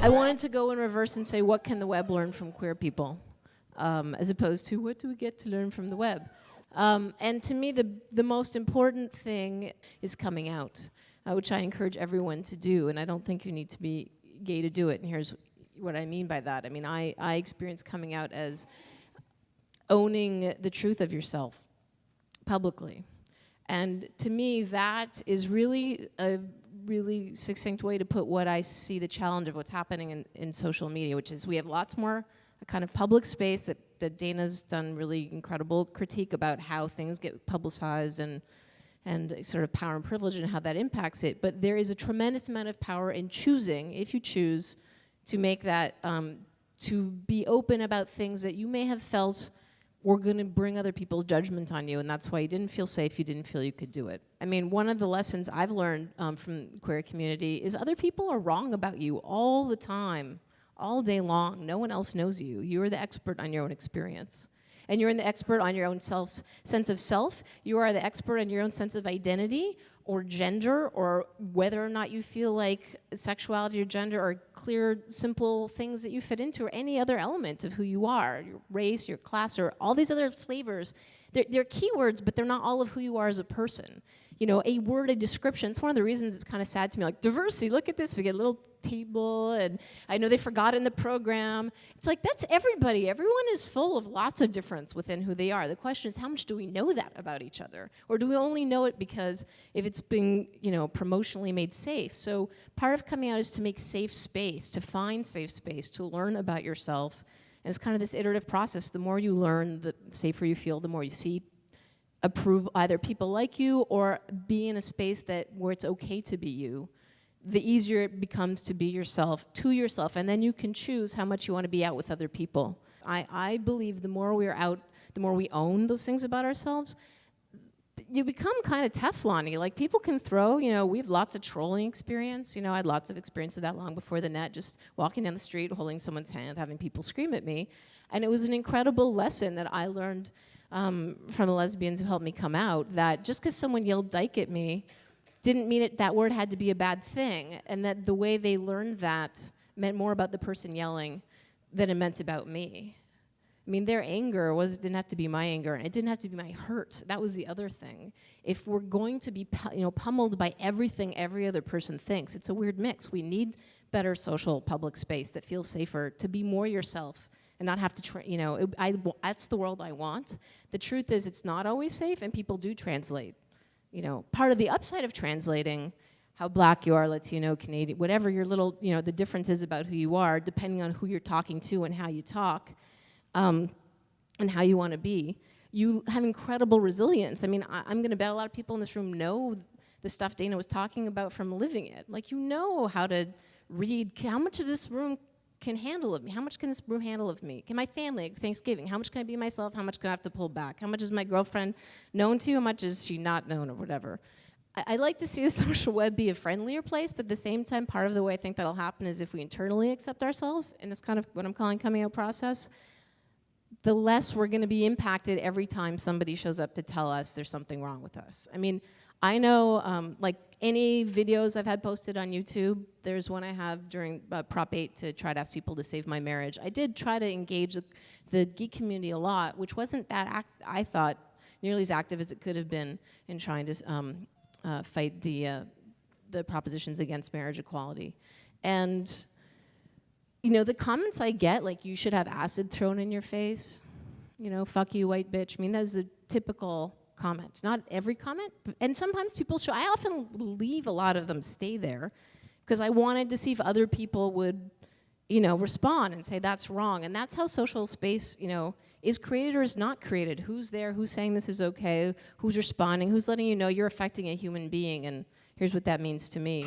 I wanted to go in reverse and say, what can the web learn from queer people? As opposed to, what do we get to learn from the web? And to me, the most important thing is coming out, which I encourage everyone to do. And I don't think you need to be gay to do it. And here's what I mean by that. I mean, I experience coming out as owning the truth of yourself publicly. And to me, that is really a really succinct way to put what I see the challenge of what's happening in social media, which is we have lots more kind of public space that Dana's done really incredible critique about how things get publicized and sort of power and privilege and how that impacts it. But there is a tremendous amount of power in choosing, if you choose, to make that, to be open about things that you may have felt were gonna bring other people's judgment on you, and that's why you didn't feel safe, you didn't feel you could do it. I mean, one of the lessons I've learned from the queer community is other people are wrong about you all the time, all day long. No one else knows you. You're the expert on your own experience. And you're the expert on your own sense of self. You are the expert on your own sense of identity or gender, or whether or not you feel like sexuality or gender are clear, simple things that you fit into, or any other element of who you are, your race, your class, or all these other flavors. They're keywords, but they're not all of who you are as a person. You know, a word, a description. It's one of the reasons it's kind of sad to me. Like, diversity, look at this. We get a little table, and I know they forgot in the program. It's like, that's everybody. Everyone is full of lots of difference within who they are. The question is, how much do we know that about each other? Or do we only know it because if it's been, you know, promotionally made safe? So part of coming out is to make safe space, to find safe space, to learn about yourself. And it's kind of this iterative process. The more you learn, the safer you feel, the more you see, approve either people like you or be in a space where it's okay to be you, the easier it becomes to be yourself, to yourself, and then you can choose how much you want to be out with other people. I believe the more we're out, the more we own those things about ourselves, you become kind of Teflon-y. Like, people can throw, you know, we have lots of trolling experience. You know, I had lots of experience of that long before the net, just walking down the street, holding someone's hand, having people scream at me. And it was an incredible lesson that I learned from the lesbians who helped me come out, that just because someone yelled dyke at me didn't mean that word had to be a bad thing, and that the way they learned that meant more about the person yelling than it meant about me. I mean, their anger didn't have to be my anger, and it didn't have to be my hurt. That was the other thing. If we're going to be pummeled by everything every other person thinks, it's a weird mix. We need better social public space that feels safer, to be more yourself and not have to, that's the world I want. The truth is, it's not always safe, and people do translate. You know, part of the upside of translating how black you are, Latino, Canadian, whatever your little, the difference is about who you are, depending on who you're talking to and how you talk, and how you want to be, you have incredible resilience. I mean, I'm going to bet a lot of people in this room know the stuff Dana was talking about from living it. Like, you know how to read, how much of this room can handle of me? How much can this room handle of me? Can my family, Thanksgiving, how much can I be myself? How much can I have to pull back? How much is my girlfriend known to you? How much is she not known, or whatever? I like to see the social web be a friendlier place, but at the same time, part of the way I think that'll happen is if we internally accept ourselves in this kind of what I'm calling coming out process, the less we're gonna be impacted every time somebody shows up to tell us there's something wrong with us. I mean, I know, like, any videos I've had posted on YouTube, there's one I have during Prop 8 to try to ask people to save my marriage. I did try to engage the geek community a lot, which wasn't that, I thought, nearly as active as it could have been in trying to fight the propositions against marriage equality. And, the comments I get, like, you should have acid thrown in your face, fuck you, white bitch. I mean, that's a typical comment. Not every comment, and sometimes people I often leave a lot of them stay there because I wanted to see if other people would, respond and say that's wrong. And that's how social space, is created or is not created. Who's there, who's saying this is okay, who's responding, who's letting you know you're affecting a human being, and here's what that means to me.